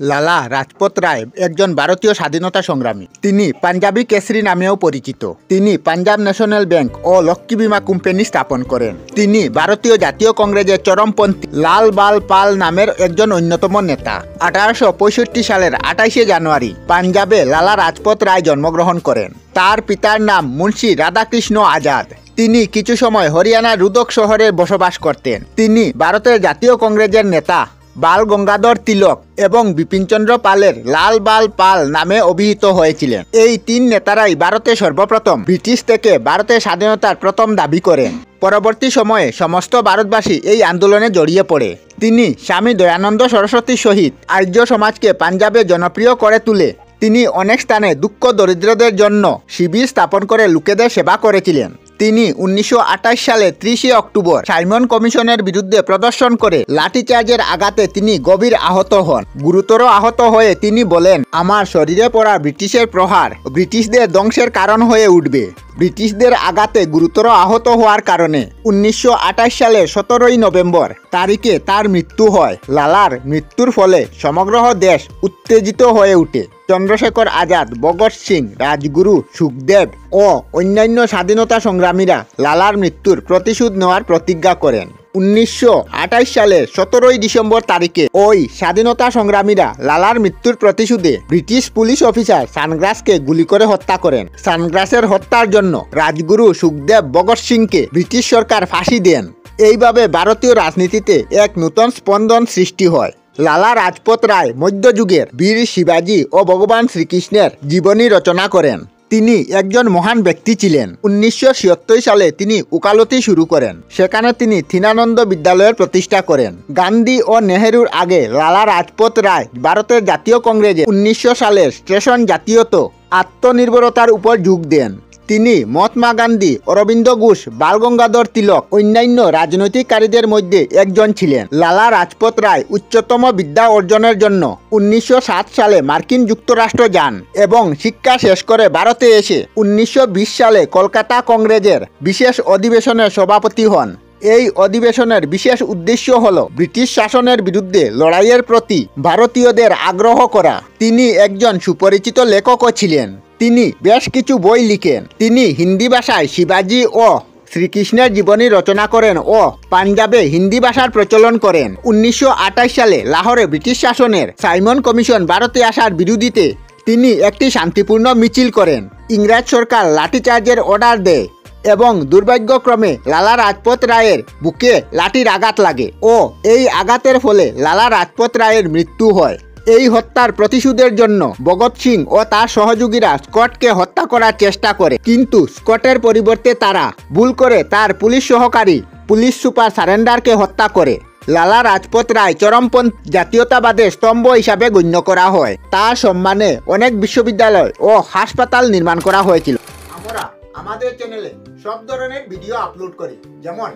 লালা রাজপথ রায় একজন ভারতীয় স্বাধীনতা সংগ্রামী। তিনি পাঞ্জাবি কেসরি নামেও পরিচিত। তিনি পাঞ্জাব ন্যাশনাল ব্যাংক ও লক্ষ্মী বীমা কোম্পানি স্থাপন করেন। তিনি ভারতীয় জাতীয় কংগ্রেসের চরমপন্থী লাল বাল পাল নামের একজন অন্যতম নেতা। 1865 সালের 28শে জানুয়ারি পাঞ্জাবে লালা রাজপথ রায় জন্মগ্রহণ করেন। তার পিতার নাম মুন্সি রাধাকৃষ্ণ আজাদ। তিনি কিছু সময় হরিয়ানার রুদক শহরে বসবাস করতেন। তিনি ভারতের জাতীয় কংগ্রেসের নেতা বাল গঙ্গাধর তিলক এবং বিপিনচন্দ্র পালের লাল বাল পাল নামে অভিহিত হয়েছিলেন। এই তিন নেতারাই ভারতে সর্বপ্রথম ব্রিটিশ থেকে ভারতের স্বাধীনতার প্রথম দাবি করেন। পরবর্তী সময়ে সমস্ত ভারতবাসী এই আন্দোলনে জড়িয়ে পড়ে। তিনি স্বামী দয়ানন্দ সরস্বতীর সহিত আর্য সমাজকে পাঞ্জাবে জনপ্রিয় করে তুলে তিনি অনেক স্থানে দুঃখ দরিদ্রদের জন্য শিবির স্থাপন করে লোকেদের সেবা করেছিলেন। তিনি 1928 সালে 30শে অক্টোবর সাইমন কমিশনের বিরুদ্ধে প্রদর্শন করে লাঠিচার্জের আঘাতে তিনি গভীর আহত হন। গুরুতর আহত হয়ে তিনি বলেন, আমার শরীরে পড়া ব্রিটিশের প্রহার ব্রিটিশদের ধ্বংসের কারণ হয়ে উঠবে। ব্রিটিশদের আঘাতে গুরুতর আহত হওয়ার কারণে 1928 সালের 17ই নভেম্বর তারিখে তার মৃত্যু হয়। লালার মৃত্যুর ফলে সমগ্র দেশ উত্তেজিত হয়ে ওঠে। চন্দ্রশেখর আজাদ, ভগৎ সিং, রাজগুরু, সুখদেব ও অন্যান্য স্বাধীনতা সংগ্রামীরা লালার মৃত্যুর প্রতিশোধ নেওয়ার প্রতিজ্ঞা করেন। 1928 সালের 17ই ডিসেম্বর তারিখে ওই স্বাধীনতা সংগ্রামীরা লালার মৃত্যুর প্রতিশোধে ব্রিটিশ পুলিশ অফিসার সানগ্রাসকে গুলি করে হত্যা করেন। সানগ্রাসের হত্যার জন্য রাজগুরু, সুখদেব, ভগৎ সিংকে ব্রিটিশ সরকার ফাঁসি দেন। এইভাবে ভারতীয় রাজনীতিতে এক নতুন স্পন্দন সৃষ্টি হয়। লালা রাজপথ রায় মধ্যযুগের বীর শিবাজী ও ভগবান শ্রীকৃষ্ণের জীবনী রচনা করেন। তিনি একজন মহান ব্যক্তি ছিলেন। 1976 সালে তিনি উকালতি শুরু করেন। সেখানে তিনি থিনানন্দ বিদ্যালয়ের প্রতিষ্ঠা করেন। গান্ধী ও নেহেরুর আগে লালা রাজপথ রায় ভারতের জাতীয় কংগ্রেসে 1900 সালের স্টেশন জাতীয়ত আত্মনির্ভরতার উপর যোগ দেন। তিনি মহাত্মা গান্ধী, অরবিন্দ ঘোষ, বাল গঙ্গাধর তিলক অন্যান্য রাজনৈতিককারীদের মধ্যে একজন ছিলেন। লালা রাজপথ রায় উচ্চতম বিদ্যা অর্জনের জন্য 1907 সালে মার্কিন যুক্তরাষ্ট্র যান এবং শিক্ষা শেষ করে ভারতে এসে 1920 সালে কলকাতা কংগ্রেসের বিশেষ অধিবেশনের সভাপতি হন। এই অধিবেশনের বিশেষ উদ্দেশ্য হল ব্রিটিশ শাসনের বিরুদ্ধে লড়াইয়ের প্রতি ভারতীয়দের আগ্রহ করা। তিনি একজন সুপরিচিত লেখকও ছিলেন। তিনি বেশ কিছু বই লিখেন। তিনি হিন্দি ভাষায় শিবাজী ও শ্রীকৃষ্ণের জীবনী রচনা করেন ও পাঞ্জাবে হিন্দি ভাষার প্রচলন করেন। 1928 সালে লাহোরে ব্রিটিশ শাসনের সাইমন কমিশন ভারতে আসার বিরোধিতে তিনি একটি শান্তিপূর্ণ মিছিল করেন। ইংরেজ সরকার লাঠিচার্জের অর্ডার দেয় এবং দুর্ভাগ্যক্রমে লালা রাজপথ রায়ের বুকে লাঠির আঘাত লাগে ও এই আঘাতের ফলে লালা রাজপথ রায়ের মৃত্যু হয়। এই হত্যার প্রতিশোধের জন্য ভগৎ সিং ও তার সহযোগীরা স্কটকে হত্যা করার চেষ্টা করে, কিন্তু স্কটের পরিবর্তে তারা ভুল করে তার পুলিশ সহকারী পুলিশ সুপার সারেন্ডারকে হত্যা করে। লালা রাজপথ রায় চরমপন্থী জাতীয়তাবাদের স্তম্ভ হিসাবে গণ্য করা হয়। তার সম্মানে অনেক বিশ্ববিদ্যালয় ও হাসপাতাল নির্মাণ করা হয়েছিল। আমরা আমাদের চ্যানেলে সব ধরনের ভিডিও আপলোড করি, যেমন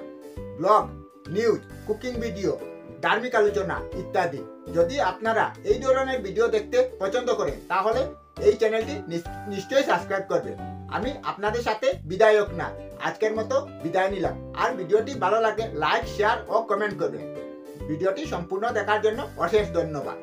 ব্লগ, নিউজ, কুকিং ভিডিও, ধার্মিক আলোচনা ইত্যাদি। যদি আপনারা এই ধরনের ভিডিও দেখতে পছন্দ করেন তাহলে এই চ্যানেলটি নিশ্চয়ই সাবস্ক্রাইব করবেন। আমি আপনাদের সাথে বিদায়ক না, আজকের মতো বিদায় নিলাম। আর ভিডিওটি ভালো লাগে লাইক, শেয়ার ও কমেন্ট করবেন। ভিডিওটি সম্পূর্ণ দেখার জন্য অশেষ ধন্যবাদ।